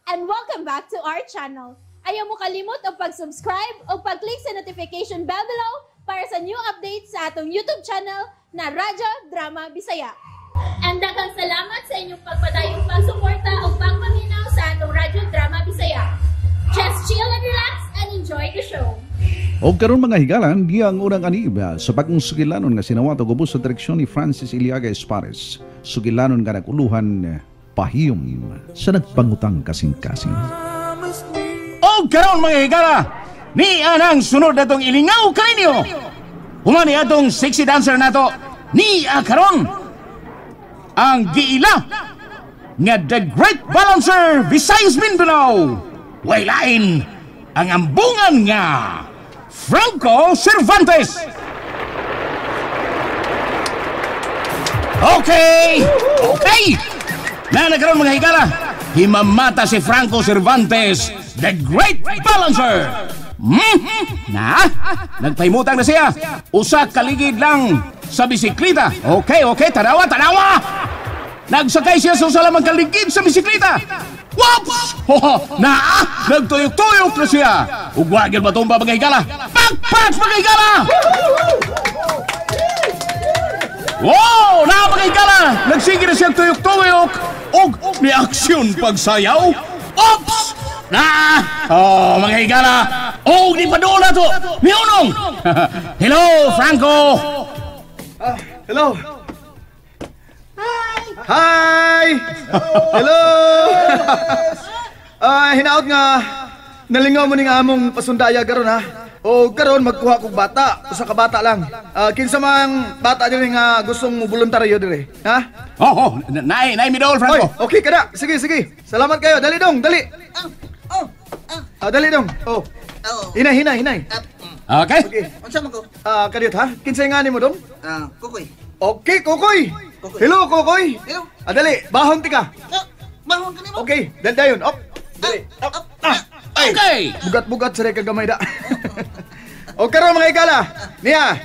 and welcome back to our channel. Ayaw mo kalimot o pag-subscribe o pag-click sa notification bell below para sa new updates sa atong YouTube channel na Radyo Drama Bisaya. And daghang salamat sa inyong pagpadayong pagsuporta o pagpaminaw sa atong Radyo Drama Bisaya. Just chill and relax and enjoy the show. O karon mga higalan, di ang unang aniba sa bagong sugilanon nga sinawato gubos sa direksyon ni Francis Iliaga Espares. Sugilanon nga naguluhan pahiyom sa nagpangutang kasing-kasing. O karon mga higala, ni anang sunod na itong ilingaw kaninyo. Humani atong sexy dancer na to, ni karon ang giila nga The Great Balancer Visayas Mindanao. Way lain ang ambungan nga Franco Cervantes. Okay! Na nagkaroon mga higala, himamata si Franco Cervantes, The Great Balancer. Nagpahimutang na siya. Usa kaligid lang sa bisikleta. Okay, tanawa. Nagsakay siya sa usa lamang kaligid sa bisikleta. Whoops! Nagtuyok-tuyok na siya. Ugwagil matumba mga higala. Pagpats mga higala! Wow! Mga higala! Nagsige na siyang tuyok-tuyok. Og may aksyon pagsayaw. Oops! Mga higala. Og di pa doon na to. May unong. Hello, Franco. Hello. Hi! Hello! Hinaot nga nalingaw mo ni nga among pasundaya karon ha. O karon magkuha kog bata, usa ka bata lang. Kinsa mang bata diri nga gustong voluntaryo diri, ha? Nay midol Franco. Oy, okay kada. Sige. Salamat kayo. Dali dong, dali. Dali dong. Hinay. Okay. Unsa man ko? Kadiyot ha. Kinsay nga nimo dong? Kukoy. Okay, Kokoy. Hello, Kokoy. Hello. Dali, bahon ti ka. Mahon ka nimo? Okay, dayon. Op. Dali. Okay. Bugat-bugat sa kagamay da. O karon mga igala. Niya.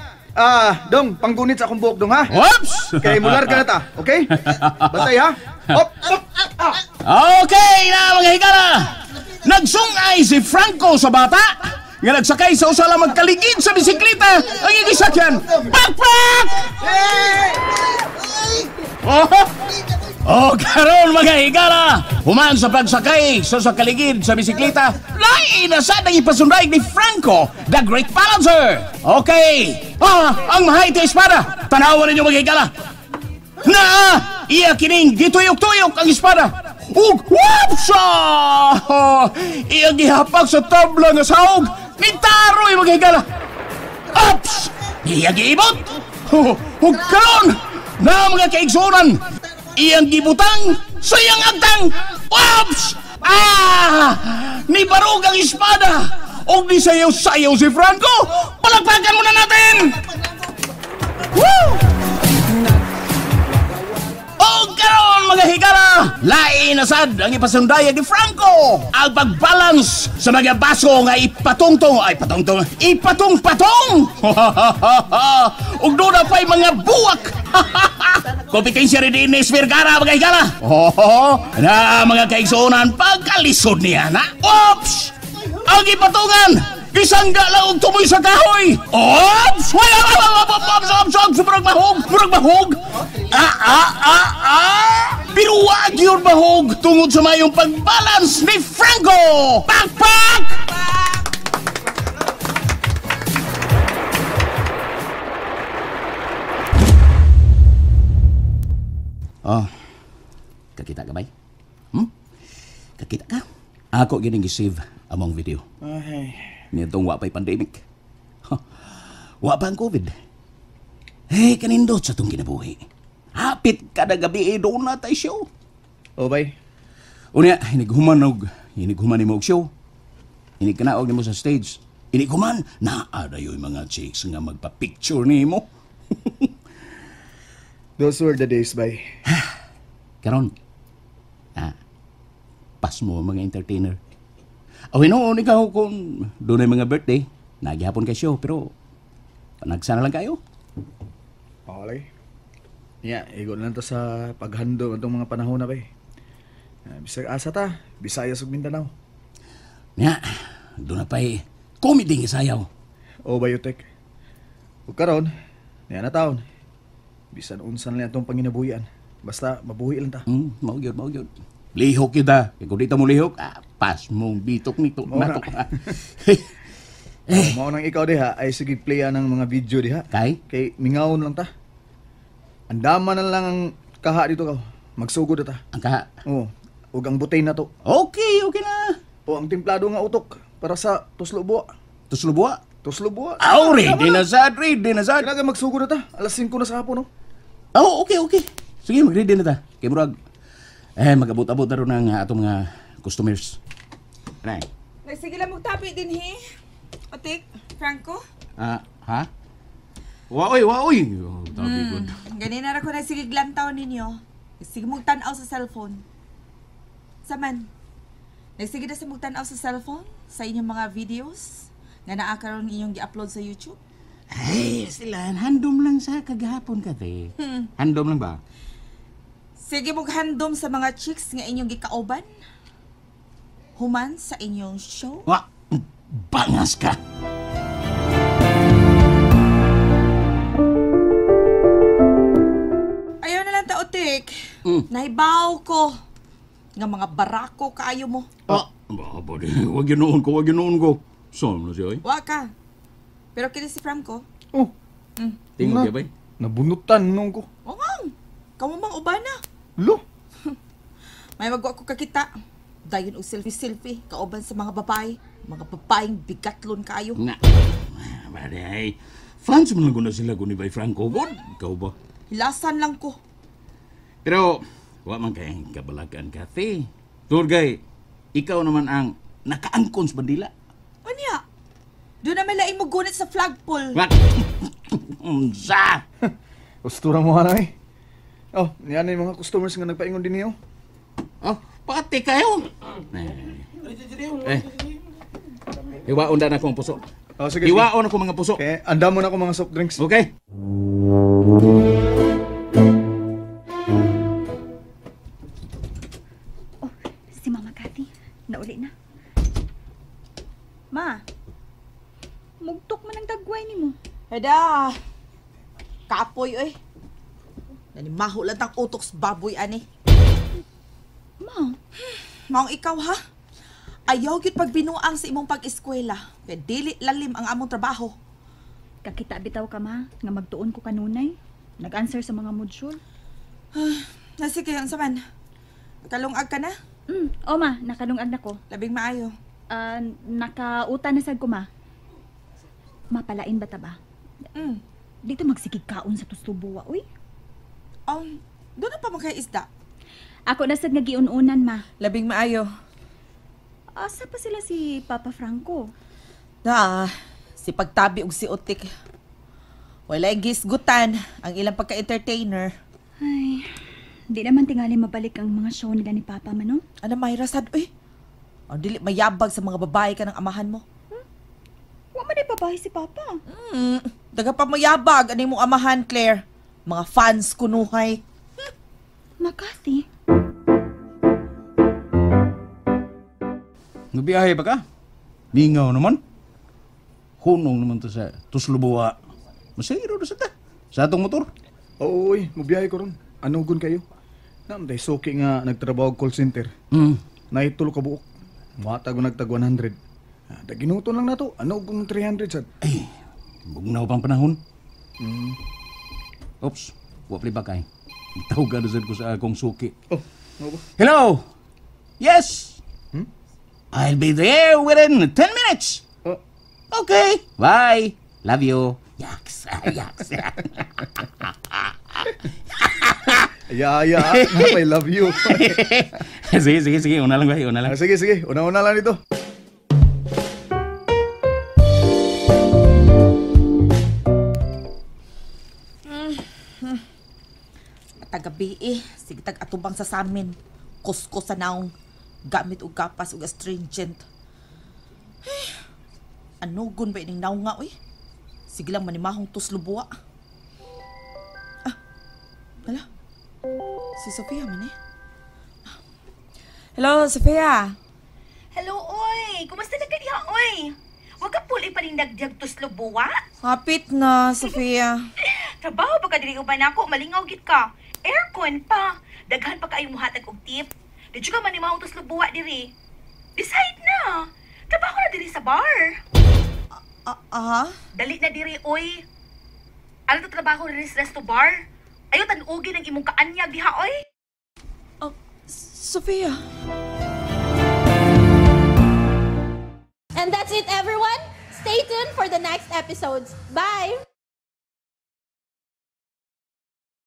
Dong, panggunit sa akong buhok dong ha. Oops. Okay, mular ka na ta. Okay? Bantay ha. Op. Okay na mga higala. Nagsungay si Franco sa bata nga nagsakay sa usa lamang kaligid sa bisikleta ang igisakyan. Pak! Karon mga higala, human sa pagsakay sa kaligid sa bisikleta, lain na sa nang ipasunday ni Franco, The Great Balancer. Okay. Ang mahayte espada. Tanawan ninyo mga higala. Iya kining gituyok-tuyok ang espada. Wapsa! Iya gihapag sa tabla nga sahog. Nitaroy mga higala. Ops! Iya giibot. Karon na mga kaigsunan. Iyang gibutang sa iyang agtang. Ops! Nibarog ang espada. O di sayaw-sayaw si Franco. Palagpagan muna natin. Woo! Karon mga higala, lain na sad ang ipasundaya ni Franco. Ang pagbalance sa mga baso nga ipatong-patong. Ug doon na pa'y mga buwak. Kompetensya rin din ni Vergara mga higala. Na mga kaigsunan pagkalisod niya na. Oops! Ang ipatungan! Isang gala og tumoy sa kahoy! Oops! Ops! Murag mahog! Pero wag yun mahog tungod sa mayong pagbalance ni Franco! Pak! Kakita ka ba? Kakita ka? Ako gining gi-save among video. Nitong wa pa'y pandemic. Wa pa ang COVID. Kanindot sa itong kinabuhi. Hapit kada gabi doon na tayo show. O bay? Unya, hinighuman ni mo og show. Hinigkanaog ni mo sa stage. Hinighuman, naada yung mga chicks nga magpa-picture ni mo. Those were the days, bay. Karon, pas mo mga entertainer. Noon ikaw kung doon ay mga birthday, nagyapon kay show, pero panagsana lang kayo. Okay. Igo na to sa paghando itong mga panahon na ba. Bisag asa ta, Visayas ug Mindanao. Nya, doon na pa'y comedy ng isayaw. O Bayotek. Ug karon, niya na taon. Bisan unsan lang itong panginabuhian. Basta mabuhi lang ta. Mao yun. Lihok yun ta. Kung di ta mo lihok, pas mong bitok nito. Mao na. Natok. Mao nang ikaw diha ay sige playa ng mga video diha. Kay mingawon lang ta. Andaman na lang ang kaha dito ka. Magsugod na ta. Ang kaha. Oo. Ug ang butay na to. Okay na. O ang templado nga utok para sa tuslo-buwa. Tuslubuwa. Tuslo-buwa. Ready na sad. Kailangan magsugod na ta. Alas 5 na sa hapon, no? Okay. Sige, mag-ready na ta. Kay murag, mag-abot-abot na rin ang atong mga customers. Anay? Sige lang magtabi din, he. Otik, Franco. Ha? Waoy. Tabi ko. Ganina na ko nagsigiglan taon ninyo. Sige mong tanaw sa cellphone. Saman, nagsige na sa mong tanaw sa cellphone sa inyong mga videos nga naa karon inyong gi-upload sa YouTube. Ay, sila, handom lang sa kagahapon ka, te. Handom lang ba? Sige mong handom sa mga chicks nga inyong gikauban. Human sa inyong show. Bangas ka! Ayaw na lang ta, Otik. Nahibaw ko. Nga mga barako kaayo mo. Wag yun noon ko. Saan na siya, Wa ka. Pero kini si Franco. Oh. Tingog ya, bay? Nabunutan nung ko. Oo nga. Kamu mang ubana. Lo. May magwa ko kakita. Dayon og selfie-selfie. Kauban sa mga babae. Mga babaeng bigatlon kaayo. Na. Baday. Fans mo lang na sila kung ni Bay Franco. God, ikaw ba? Hilasan lang ko. Pero, wa man kayang kabalagan ka, te. Turgay, ikaw naman ang nakaangkon sa bandila. Anya? Doon na may laing mo gunit sa flagpole. What? Unsa? Ustura mo na eh. Oh, yan yung mga customers nga nagpaingon din niyo. Pati kayo. Hiwaon na akong puso. Oh, sige. Hiwaon ako mga puso. Okay, anda mo na ako mga soft drinks. Okay? Si Mama Cathy, nauli na. Ma, mugtok man ang dagway ni mo. Heda. Kapoy, oy. Nanimaho lang tang utok sa baboy, ani. Ma, Maong ikaw, ha? Ayaw gyud pagbinuang sa imong pag-eskwela. Kaya dili lalim ang among trabaho. kakita bitaw ka ma, nga magtuon ko kanunay. Nag-answer sa mga module. Sige, ang saman. Kalungag ka na? O ma, nakalungag na ko. Labing maayo. Nakauta na sad ko ma. Mapalain ba ta ba? Dito magsigig kaon sa tustubuwa, uy. Doon na pa mo kay isda. Ako na sad nga giununan ma. Labing maayo. Asa pa sila si Papa Franco? Si Pagtabi og si Utik. Walay gisgutan ang ilang pagka-entertainer. Ay, di naman tingali mabalik ang mga show nila ni Papa man, no? Ano may rasad, uy? Ang dili mayabag sa mga babae ka ng amahan mo. Wa man di babae si Papa. Daga pa mayabag, ano mong amahan, Claire? Mga fans kunuhay. Makati. Nabiyahe ba ka? Mingaw naman. Hunong naman to sa Tuslubuwa. Masayro na sa ta. Sa atong motor. Oy, mubiyahe ko ron. Anugon kayo. Namday soki nga nagtrabaho call center. Naitulo ka buok. Matag nagtag 100. Daginuton lang na to. Anugon 300 sad. Ay, bugnaw pang panahon. Oops, wapli ba kay? Tawag na sad ko sa akong suki. Oh, ano ba? Hello! Yes! I'll be there within 10 minutes! Oh. Okay, bye! Love you! Yaks! Yaks! I love you. Sige. Una lang ba? Una lang. Sige. Una-una lang dito. Tagabi sige tag atubang sa samin. Kusko sa naong gamit og kapas og astringent. Anugon ba ining naong nga, uy? Sige lang manimahong tuslubuwa. Hala. Si Sofia man eh. Hello, Sofia. Hello, oy! Kumusta na ka diha, oy? Huwag ka puli pa rin nagdiag tuslo buwa. Hapit na, Sofia. Trabaho pa ka diri uban ako, malingaw git ka. Aircon pa. Daghan pa kayo muhatag og tip. Di ka man imong tuslo buwa diri. Decide na. Trabaho na diri sa bar. Dali na diri, oy. Ano to trabaho diri sa resto bar? Ayo tan-ugi ng imong kaanyag diha, oy. Sofia. And that's it, everyone. Stay tuned for the next episodes. Bye!